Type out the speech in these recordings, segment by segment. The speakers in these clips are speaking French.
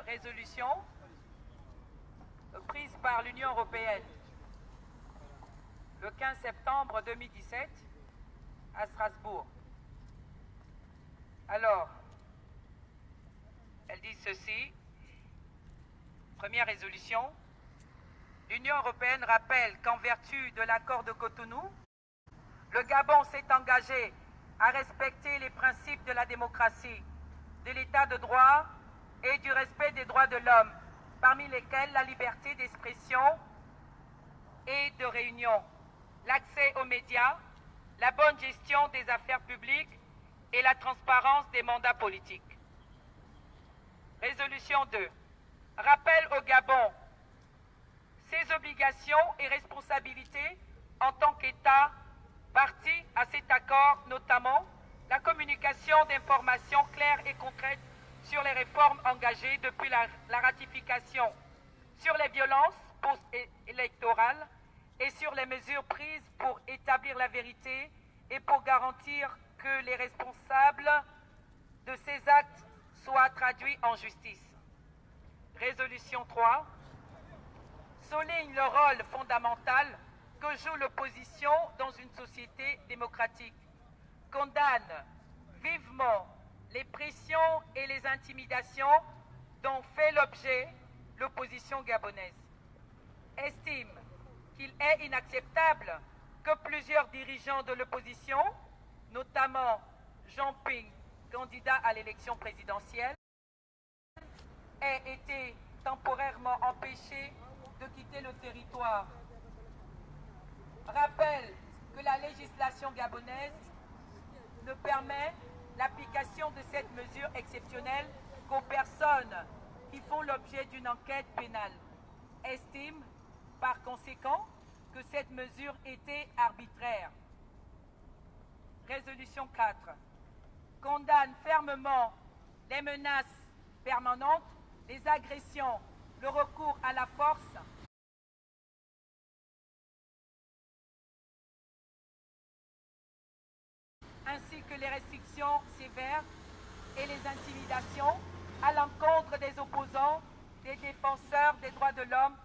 résolution prise par l'Union européenne le 15 septembre 2017 à Strasbourg. Alors, elle dit ceci. Première résolution. L'Union européenne rappelle qu'en vertu de l'accord de Cotonou, le Gabon s'est engagé à respecter les principes de la démocratie, de l'état de droit et du respect des droits de l'homme, parmi lesquels la liberté d'expression et de réunion, l'accès aux médias, la bonne gestion des affaires publiques et la transparence des mandats politiques. Résolution 2. Rappel au Gabon ses obligations et responsabilités en tant qu'État partie à cet accord, notamment la communication d'informations claires et concrètes sur les réformes engagées depuis la ratification, sur les violences post-électorales et sur les mesures prises pour établir la vérité et pour garantir que les responsables de ces actes soient traduits en justice. Résolution 3 souligne le rôle fondamental que joue l'opposition dans une société démocratique, condamne vivement les pressions et les intimidations dont fait l'objet l'opposition gabonaise, estime qu'il est inacceptable que plusieurs dirigeants de l'opposition, notamment Jean Ping, candidat à l'élection présidentielle, aient été temporairement empêchés de quitter le territoire. Rappelle que la législation gabonaise ne permet l'application de cette mesure exceptionnelle qu'aux personnes qui font l'objet d'une enquête pénale. Estime, par conséquent, que cette mesure était arbitraire. Résolution 4. Condamne fermement les menaces permanentes, les agressions, le recours à la force, ainsi que les restrictions sévères et les intimidations à l'encontre des opposants, des défenseurs des droits de l'homme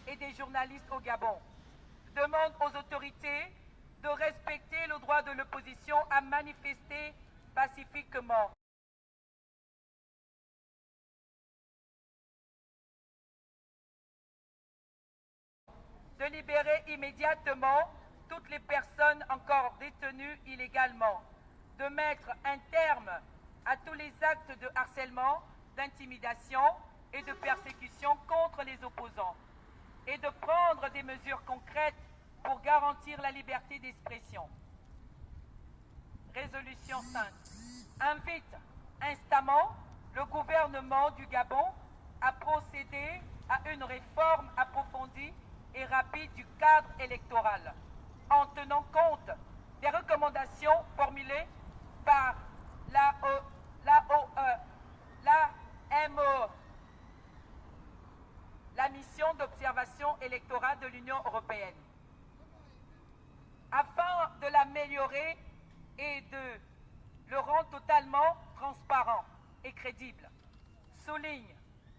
et des journalistes au Gabon. Demande aux autorités de respecter le droit de l'opposition à manifester pacifiquement. De libérer immédiatement toutes les personnes encore détenues illégalement, de mettre un terme à tous les actes de harcèlement, d'intimidation et de persécution contre les opposants, et de prendre des mesures concrètes pour garantir la liberté d'expression. Résolution 5. Invite instamment le gouvernement du Gabon à procéder à une réforme approfondie et rapide du cadre électoral, en tenant compte des recommandations formulées par l'AME, la mission d'observation électorale de l'Union européenne, afin de l'améliorer et de le rendre totalement transparent et crédible. Souligne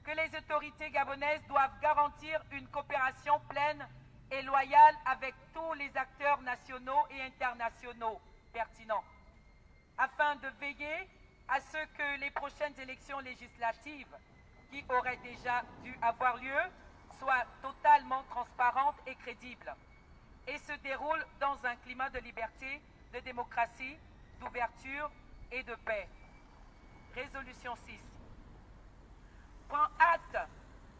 que les autorités gabonaises doivent garantir une coopération pleine et loyale avec tous les acteurs nationaux et internationaux pertinents, afin de veiller à ce que les prochaines élections législatives, qui auraient déjà dû avoir lieu, soient totalement transparentes et crédibles, et se déroulent dans un climat de liberté, de démocratie, d'ouverture et de paix. Résolution 6. Prend acte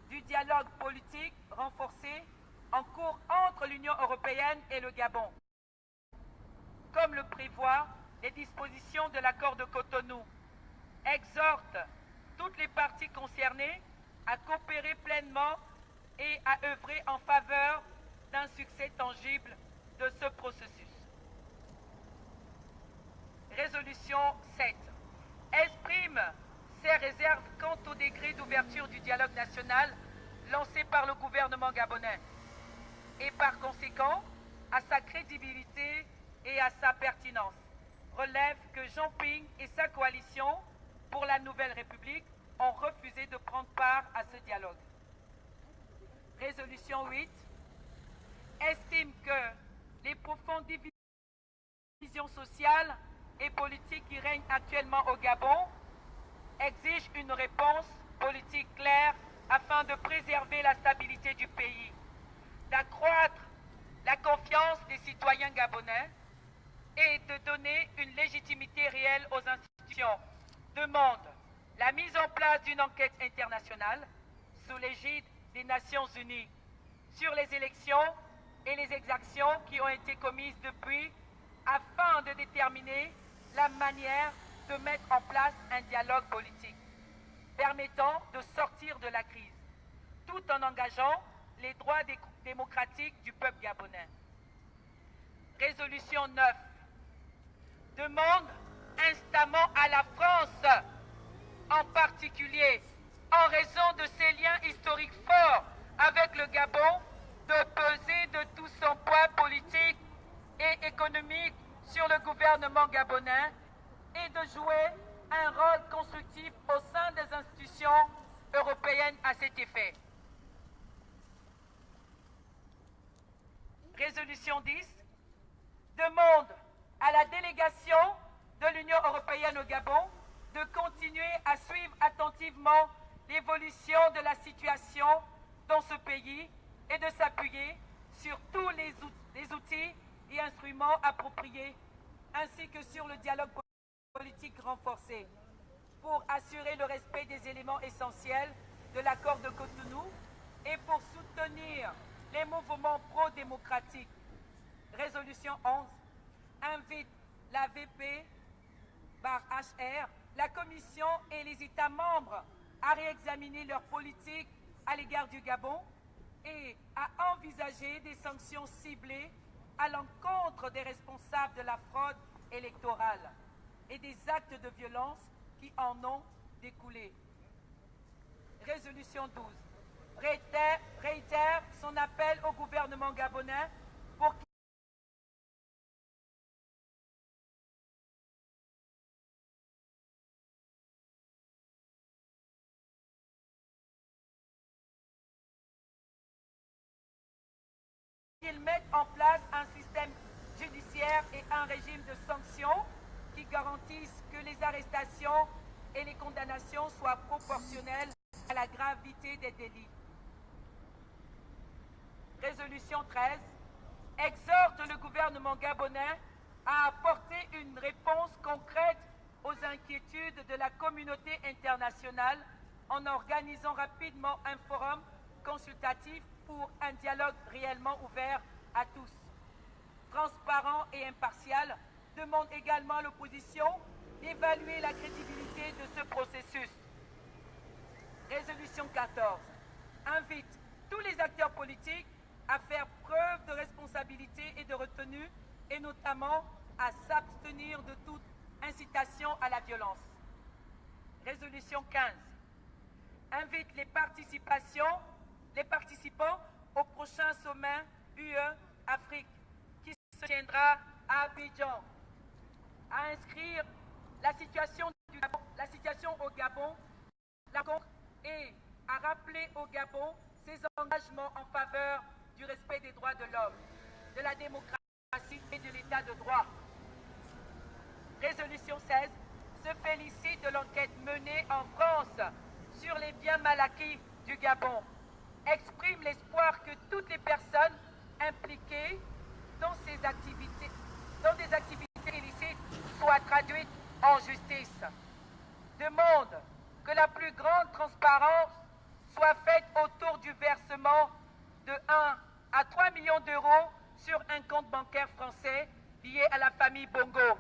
du dialogue politique renforcé en cours entre l'Union européenne et le Gabon, comme le prévoient les dispositions de l'accord de Cotonou, exhorte toutes les parties concernées à coopérer pleinement et à œuvrer en faveur d'un succès tangible de ce processus. Résolution 7. Exprime ses réserves quant au degré d'ouverture du dialogue national lancé par le gouvernement gabonais et par conséquent à sa crédibilité et à sa pertinence. Relève que Jean Ping et sa coalition pour la Nouvelle République ont refusé de prendre prendre part à ce dialogue. Résolution 8 estime que les profondes divisions sociales et politiques qui règnent actuellement au Gabon exigent une réponse politique claire afin de préserver la stabilité du pays, d'accroître la confiance des citoyens gabonais et de donner une légitimité réelle aux institutions. Demande la mise en place d'une enquête internationale sous l'égide des Nations Unies sur les élections et les exactions qui ont été commises depuis, afin de déterminer la manière de mettre en place un dialogue politique permettant de sortir de la crise, tout en engageant les droits démocratiques du peuple gabonais. Résolution 9 demande instamment à la France, en particulier en raison de ses liens historiques forts avec le Gabon, de peser de tout son poids politique et économique sur le gouvernement gabonais et de jouer un rôle constructif au sein des institutions européennes à cet effet. Résolution 10 demande à la délégation de l'Union européenne au Gabon de continuer à suivre attentivement l'évolution de la situation dans ce pays et de s'appuyer sur tous les outils et instruments appropriés, ainsi que sur le dialogue politique renforcé, pour assurer le respect des éléments essentiels de l'accord de Cotonou et pour soutenir les mouvements pro-démocratiques. Résolution 11 invite la VP/HR, la Commission et les États membres à réexaminer leur politique à l'égard du Gabon et à envisager des sanctions ciblées à l'encontre des responsables de la fraude électorale et des actes de violence qui en ont découlé. Résolution 12 réitère son appel au gouvernement gabonais pour qu'ils mettent en place un système judiciaire et un régime de sanctions qui garantissent que les arrestations et les condamnations soient proportionnelles à la gravité des délits. Résolution 13 exhorte le gouvernement gabonais à apporter une réponse concrète aux inquiétudes de la communauté internationale en organisant rapidement un forum consultatif pour un dialogue réellement ouvert à tous. Transparent et impartial, demande également à l'opposition d'évaluer la crédibilité de ce processus. Résolution 14 invite tous les acteurs politiques à faire preuve de responsabilité et de retenue, et notamment à s'abstenir de toute incitation à la violence. Résolution 15 invite les participants au prochain sommet UE-Afrique qui se tiendra à Abidjan à inscrire la situation au Gabon et à rappeler au Gabon ses engagements en faveur du respect des droits de l'homme, de la démocratie et de l'état de droit. Résolution 16 se félicite de l'enquête menée en France sur les biens mal acquis du Gabon, exprime l'espoir que toutes les personnes impliquées dans des activités illicites soient traduites en justice. Demande que la plus grande transparence soit faite autour du versement de 1 à 3 millions d'euros sur un compte bancaire français lié à la famille Bongo.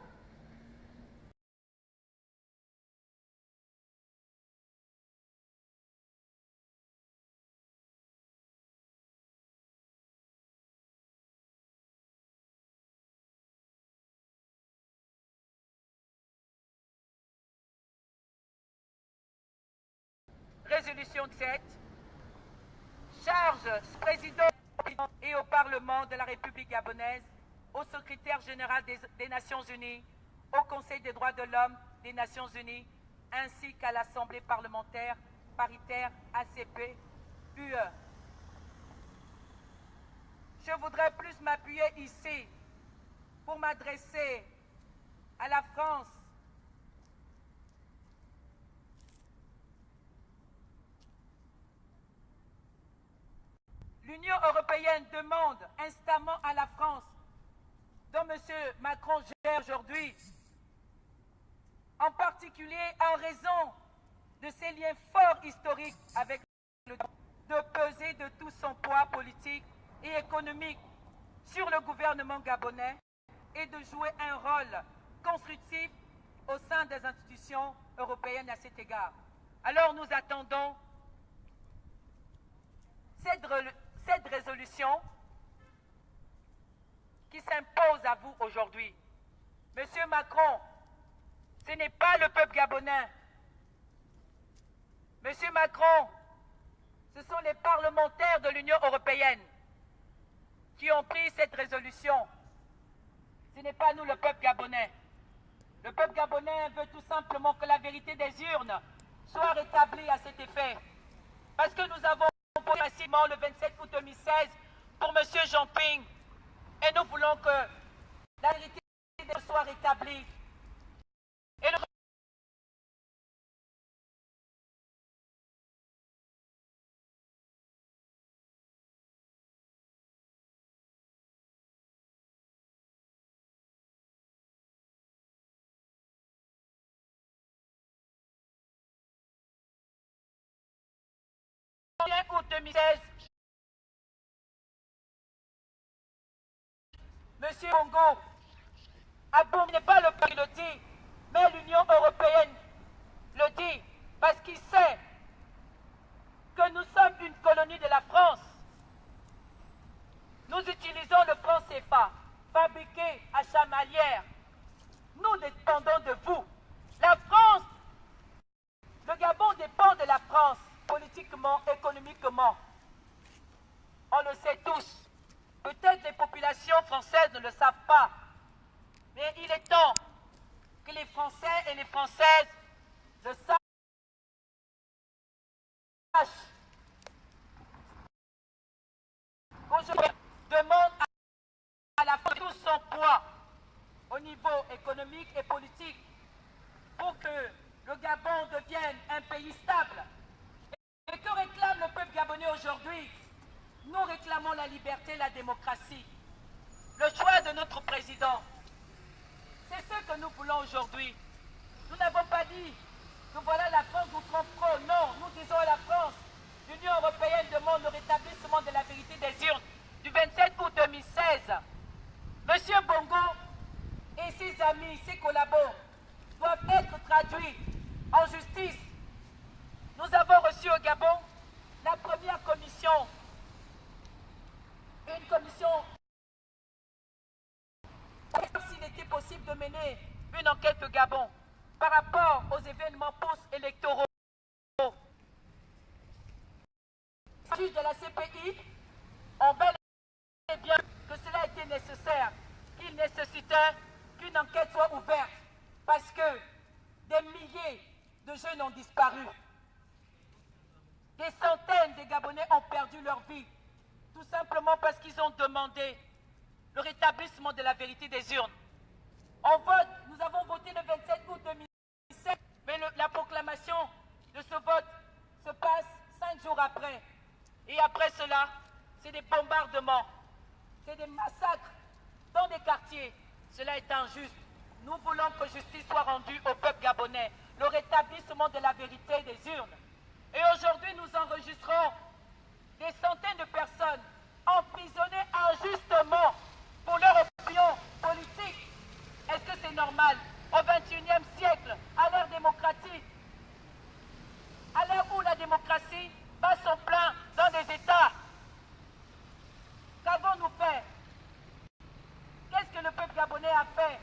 Résolution 7 charge au président et au Parlement de la République gabonaise, au secrétaire général des Nations Unies, au Conseil des droits de l'homme des Nations Unies, ainsi qu'à l'Assemblée parlementaire paritaire ACP-UE. Je voudrais plus m'appuyer ici pour m'adresser à la France, l'Union européenne demande instamment à la France, dont M. Macron gère aujourd'hui, en particulier en raison de ses liens forts historiques avec le Gabon, de peser de tout son poids politique et économique sur le gouvernement gabonais et de jouer un rôle constructif au sein des institutions européennes à cet égard. Alors nous attendons cette résolution qui s'impose à vous aujourd'hui. Monsieur Macron, ce n'est pas le peuple gabonais. Monsieur Macron, ce sont les parlementaires de l'Union européenne qui ont pris cette résolution. Ce n'est pas nous, le peuple gabonais. Le peuple gabonais veut tout simplement que la vérité des urnes soit rétablie à cet effet. Parce que nous avons posé massivement le 27 août 2016 pour M. Jean-Ping et nous voulons que la vérité des urnes soit rétablie. Et le août 2016, Monsieur Bongo, n'est pas le peuple qui le dit, mais l'Union européenne le dit, parce qu'il sait que nous sommes une colonie de la France. Nous utilisons le franc CFA, fabriqué à Chamalières. Nous dépendons de vous. La France, le Gabon dépend de la France, politiquement, économiquement. On le sait tous. Peut-être les populations françaises ne le savent pas. Mais il est temps que les Français et les Françaises le sachent. Qu'aujourd'hui, demande à la France tout son poids au niveau économique et politique pour que le Gabon devienne un pays stable. Et que réclame le peuple gabonais aujourd'hui? Nous réclamons la liberté, la démocratie, le choix de notre président. C'est ce que nous voulons aujourd'hui. Nous n'avons pas dit que voilà la France nous trompe trop. Non, nous disons à la France, l'Union européenne demande le rétablissement de la vérité des urnes du 27 août 2016. Monsieur Bongo et ses amis, ses collabos doivent être traduits en justice. Nous avons reçu au Gabon la première commission, une commission pour s'il était possible de mener une enquête au Gabon par rapport aux événements post-électoraux. Les juges de la CPI ont bel et bien que cela était nécessaire, qu'il nécessitait qu'une enquête soit ouverte parce que des milliers de jeunes ont disparu. Des centaines de Gabonais ont perdu leur vie, tout simplement parce qu'ils ont demandé le rétablissement de la vérité des urnes. Nous avons voté le 27 août 2017, mais la proclamation de ce vote se passe 5 jours après. Et après cela, c'est des bombardements, c'est des massacres dans des quartiers. Cela est injuste. Nous voulons que justice soit rendue au peuple gabonais, le rétablissement de la vérité des urnes. Et aujourd'hui, nous enregistrons des centaines de personnes emprisonnées injustement pour leur opinion politique. Est-ce que c'est normal au XXIe siècle, à l'ère démocratique, à l'heure où la démocratie bat son plein dans des États? Qu'avons-nous fait? Qu'est-ce que le peuple gabonais a fait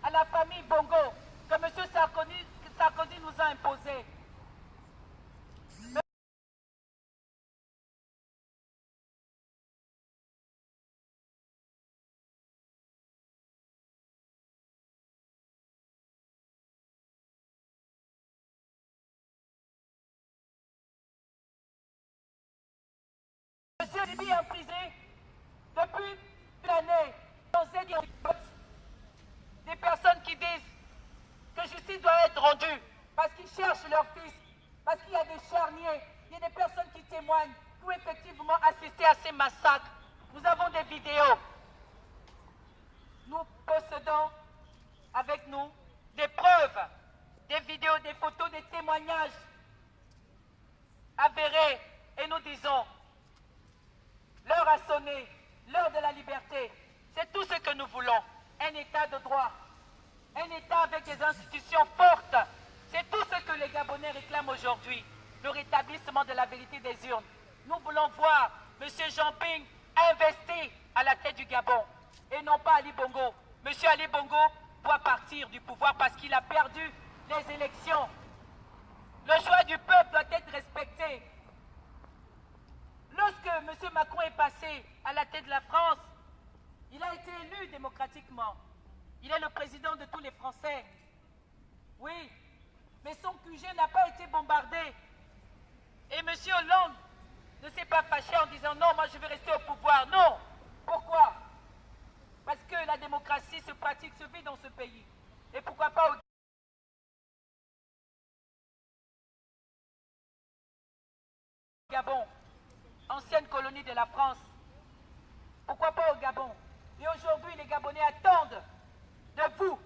à la famille Bongo que M. Sarkozy nous a imposé? Liby est emprisonné depuis l'année. Des personnes qui disent que justice doit être rendue parce qu'ils cherchent leur fils, parce qu'il y a des charniers, il y a des personnes qui témoignent, qui ont effectivement assisté à ces massacres. Nous avons des vidéos. Nous possédons avec nous des preuves, des vidéos, des photos, des témoignages avérés. Et nous disons, l'heure a sonné, l'heure de la liberté. C'est tout ce que nous voulons. Un État de droit, un État avec des institutions fortes. C'est tout ce que les Gabonais réclament aujourd'hui. Le rétablissement de la vérité des urnes. Nous voulons voir M. Jean Ping investi à la tête du Gabon et non pas Ali Bongo. M. Ali Bongo doit partir du pouvoir parce qu'il a perdu les élections. Le choix du peuple doit être respecté. Lorsque M. Macron est passé à la tête de la France, il a été élu démocratiquement. Il est le président de tous les Français. Oui, mais son QG n'a pas été bombardé. Et M. Hollande ne s'est pas fâché en disant non, moi je vais rester au pouvoir. Non. Pourquoi? Parce que la démocratie se pratique, se vit dans ce pays. Et pourquoi pas au Gabon, ancienne colonie de la France. Pourquoi pas au Gabon? Et aujourd'hui, les Gabonais attendent de vous.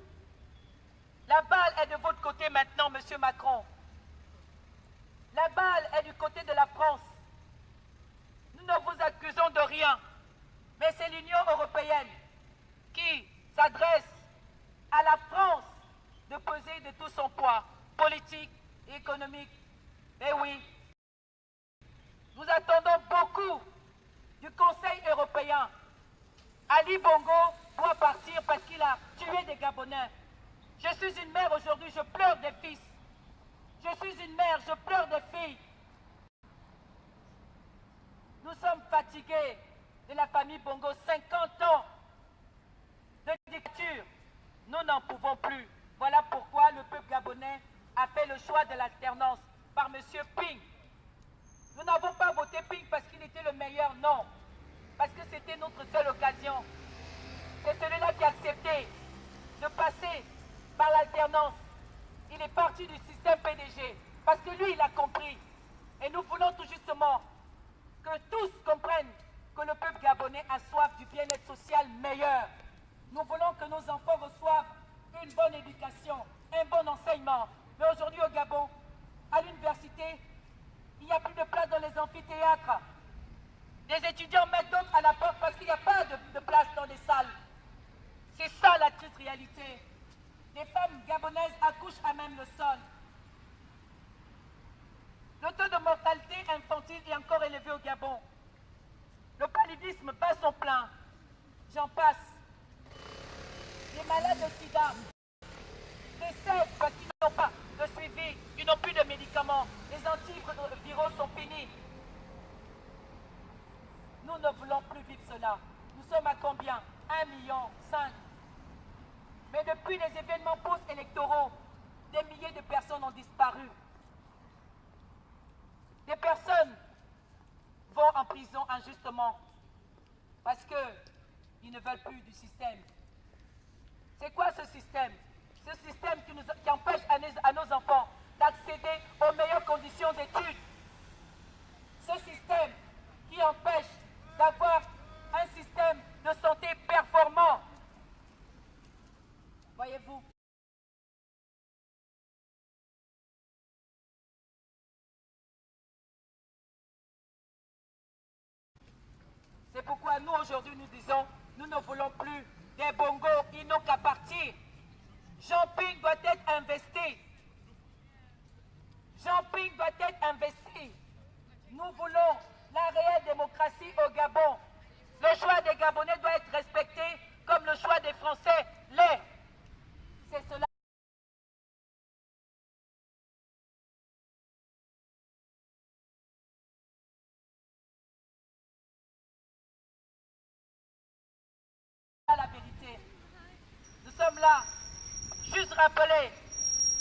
La balle est de votre côté maintenant, M. Macron. La balle est du côté de la France. Nous ne vous accusons de rien, mais c'est l'Union européenne qui s'adresse à la France de peser de tout son poids politique et économique. Mais oui, nous attendons beaucoup du Conseil européen. Ali Bongo doit partir parce qu'il a tué des Gabonais. Je suis une mère aujourd'hui, je pleure des fils. Je suis une mère, je pleure des filles. Nous sommes fatigués de la famille Bongo, 50 ans de dictature. Nous n'en pouvons plus. Voilà pourquoi le peuple gabonais a fait le choix de l'alternance par M. Ping. Nous n'avons pas voté Ping parce qu'il était le meilleur, non. Parce que c'était notre seule occasion. C'est celui-là qui a accepté de passer par l'alternance. Il est parti du système PDG parce que lui, il a compris. Et nous voulons tout justement que tous comprennent que le peuple gabonais a soif du bien-être social meilleur. Nous voulons que nos enfants reçoivent une bonne éducation, un bon enseignement. Mais aujourd'hui au Gabon, à l'université, il n'y a plus de place dans les amphithéâtres. Les étudiants mettent d'autres à la porte parce qu'il n'y a pas de place dans les salles. C'est ça la triste réalité. Les femmes gabonaises accouchent à même le sol. Le taux de mortalité infantile est encore élevé au Gabon. Le paludisme bat son plein. J'en passe. Les malades de sida décèdent parce qu'ils n'ont pas de suivi, ils n'ont plus de médicaments. Les antiviraux sont finis. Nous ne voulons plus vivre cela. Nous sommes à combien? 1,5 million. Mais depuis les événements post-électoraux, des milliers de personnes ont disparu. Des personnes vont en prison injustement parce qu'ils ne veulent plus du système. C'est quoi ce système? Ce système qui empêche à nos enfants d'accéder aux meilleures conditions d'études. Ce système qui empêche d'avoir un système de santé performant. Voyez-vous? C'est pourquoi nous aujourd'hui nous disons, nous ne voulons plus des bongos, ils n'ont qu'à partir. Jean Ping doit être investi. Jean Ping doit être investi. Nous voulons la réelle démocratie au Gabon. Le choix des Gabonais doit être respecté comme le choix des Français l'est. C'est cela. La vérité. Nous sommes là, juste rappeler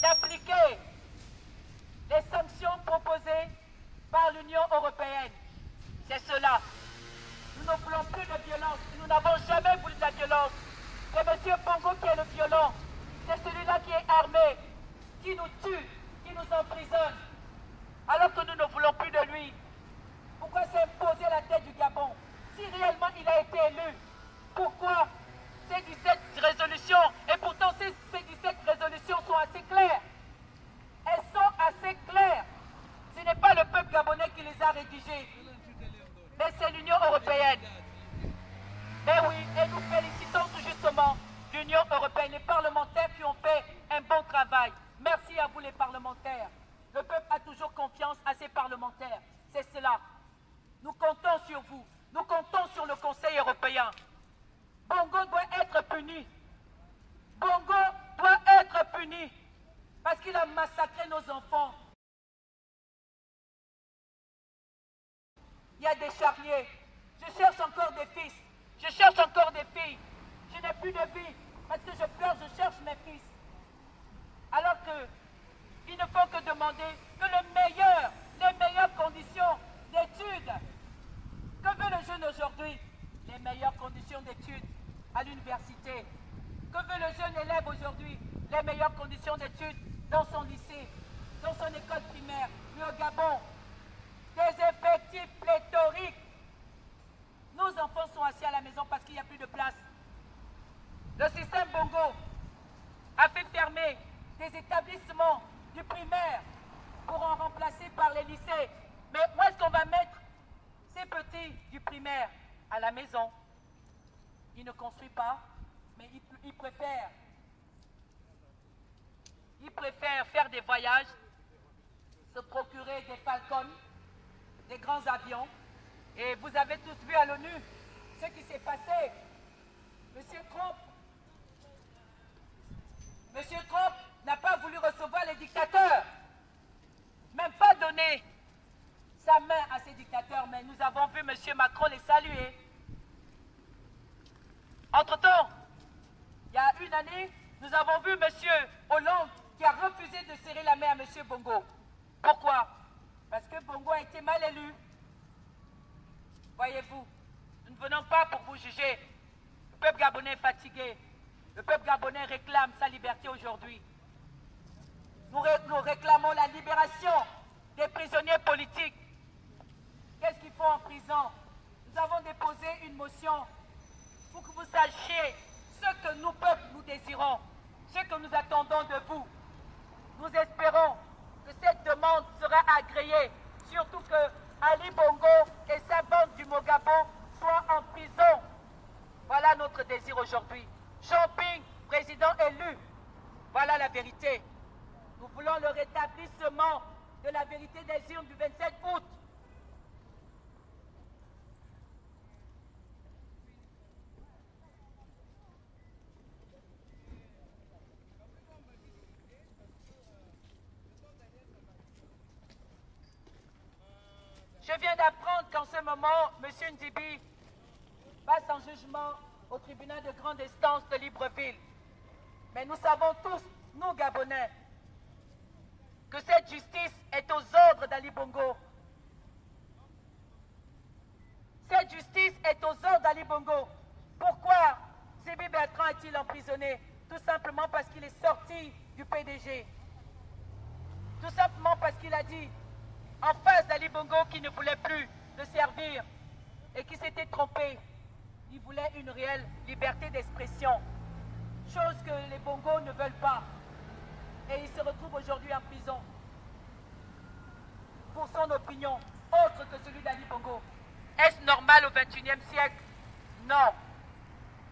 d'appliquer les sanctions proposées par l'Union européenne. C'est cela. ne voulons plus de violence. Nous n'avons jamais voulu de la violence. C'est M. Bongo qui est le violent. C'est celui-là qui est armé, qui nous tue, qui nous emprisonne. Alors que nous ne voulons plus de lui. Pourquoi s'imposer la tête du Gabon? Si réellement il a été élu, pourquoi ces 17 résolutions? Et pourtant ces 17 résolutions sont assez claires. Elles sont assez claires. Ce n'est pas le peuple gabonais qui les a rédigées, mais c'est l'Union européenne. Et oui, et nous félicitons tout justement l'Union européenne, les parlementaires qui ont fait un bon travail. Merci à vous les parlementaires. Le peuple a toujours confiance à ses parlementaires. C'est cela. Nous comptons sur vous. Nous comptons sur le Conseil européen. Bongo doit être puni. Bongo doit être puni parce qu'il a massacré nos enfants. Il y a des charniers. Je cherche encore des fils. Je cherche encore des filles. Je n'ai plus de vie parce que je pleure, je cherche mes fils. Alors qu'ils ne font que demander que les meilleures conditions d'études. Que veut le jeune aujourd'hui? Les meilleures conditions d'études à l'université. Que veut le jeune élève aujourd'hui? Les meilleures conditions d'études dans son lycée, dans son école primaire. Mais au Gabon, des effectifs pléthoriques. Nos enfants sont assis à la maison parce qu'il n'y a plus de place. Le système Bongo a fait fermer des établissements du primaire pour en remplacer par les lycées. Mais où est-ce qu'on va mettre ces petits du primaire? À la maison? Ils ne construisent pas, mais ils préfèrent faire des voyages, se procurer des Falcons, des grands avions. Et vous avez tous vu à l'ONU ce qui s'est passé. Monsieur Trump n'a pas voulu recevoir les dictateurs, même pas donner sa main à ces dictateurs, mais nous avons vu M. Macron les saluer. Entre-temps, il y a une année, nous avons vu M. Hollande qui a refusé de serrer la main à M. Bongo. Pourquoi? Parce que Bongo a été mal élu. Voyez-vous, nous ne venons pas pour vous juger. Le peuple gabonais est fatigué. Le peuple gabonais réclame sa liberté aujourd'hui. Nous réclamons la libération des prisonniers politiques. Qu'est-ce qu'ils font en prison? Nous avons déposé une motion pour que vous sachiez ce que nous, peuple, nous désirons, ce que nous attendons de vous. Nous espérons que cette demande sera agréée, surtout que Ali Bongo et sa bande du Gabon soient en prison. Voilà notre désir aujourd'hui. Jean Ping, président élu, voilà la vérité. Nous voulons le rétablissement de la vérité des urnes du 27 août. Je viens d'apprendre qu'en ce moment, M. Ndibi passe en jugement au tribunal de grande instance de Libreville. Mais nous savons tous, nous Gabonais, que cette justice est aux ordres d'Ali Bongo. Cette justice est aux ordres d'Ali Bongo. Pourquoi Zibi Bertrand est-il emprisonné? Tout simplement parce qu'il est sorti du PDG. Tout simplement parce qu'il a dit en face d'Ali Bongo qui ne voulait plus le servir et qui s'était trompé. Il voulait une réelle liberté d'expression, chose que les Bongos ne veulent pas. Et il se retrouve aujourd'hui en prison pour son opinion, autre que celui d'Ali Bongo. Est-ce normal au XXIe siècle? Non.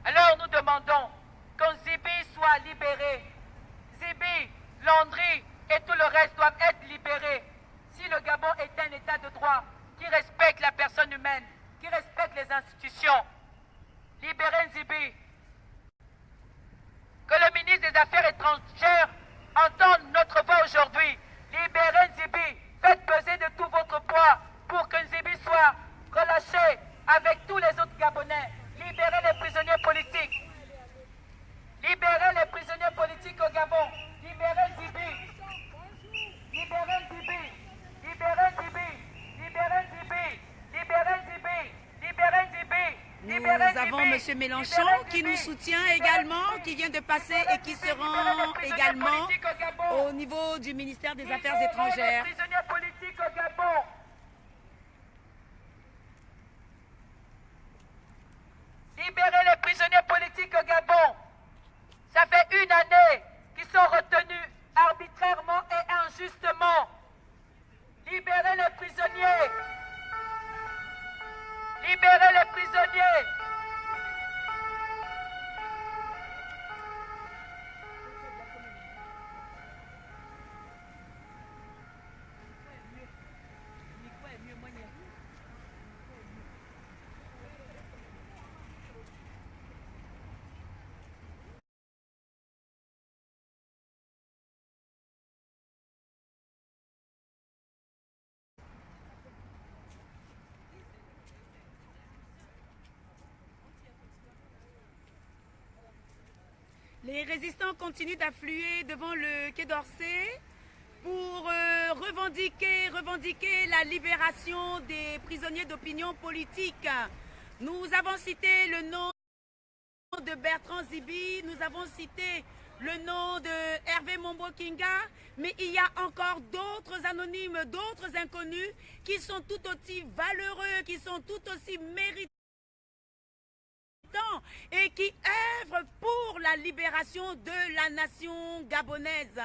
Alors nous demandons que Zibi soit libéré. Zibi, Landry et tout le reste doivent être libérés. Si le Gabon est un état de droit qui respecte la personne humaine, qui respecte les institutions, libérez Nzibi. Que le ministre des Affaires étrangères entende notre voix aujourd'hui. Libérez Nzibi. Faites peser de tout votre poids pour que Nzibi soit relâché avec tous les autres Gabonais. Libérez les prisonniers politiques. Libérez les prisonniers politiques au Gabon. Libérez Nzibi. Libérez Nzibi. Libérez Nzibi. M. Mélenchon qui nous soutient également, qui vient de passer et qui se rend également au niveau du ministère des Affaires étrangères. Les prisonniers politiques au Gabon. Libérer les prisonniers politiques au Gabon. Ça fait une année qu'ils sont retenus arbitrairement et injustement. Libérez les prisonniers. Libérez les prisonniers. Les résistants continuent d'affluer devant le Quai d'Orsay pour revendiquer la libération des prisonniers d'opinion politique. Nous avons cité le nom de Bertrand Zibi, nous avons cité le nom de Hervé Mombo-Kinga, mais il y a encore d'autres anonymes, d'autres inconnus qui sont tout aussi valeureux, qui sont tout aussi méritants et qui œuvrent pour la libération de la nation gabonaise.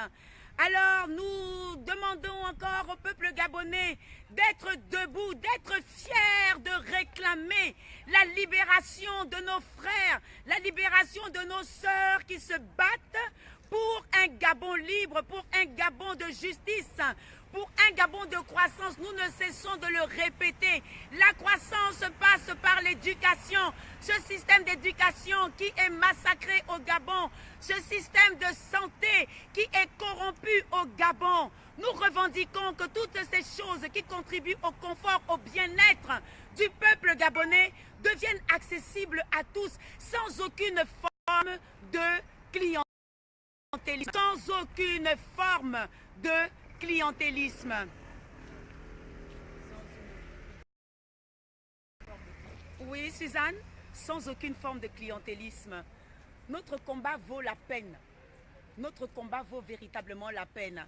Alors nous demandons encore au peuple gabonais d'être debout, d'être fiers de réclamer la libération de nos frères, la libération de nos sœurs qui se battent pour un Gabon libre, pour un Gabon de justice, pour un Gabon de croissance. Nous ne cessons de le répéter. La croissance passe par l'éducation. Ce système d'éducation qui est massacré au Gabon, ce système de santé qui est corrompu au Gabon. Nous revendiquons que toutes ces choses qui contribuent au confort, au bien-être du peuple gabonais deviennent accessibles à tous, sans aucune forme de clientélisme. Sans aucune forme de clientélisme. Oui, Suzanne, sans aucune forme de clientélisme. Notre combat vaut la peine. Notre combat vaut véritablement la peine.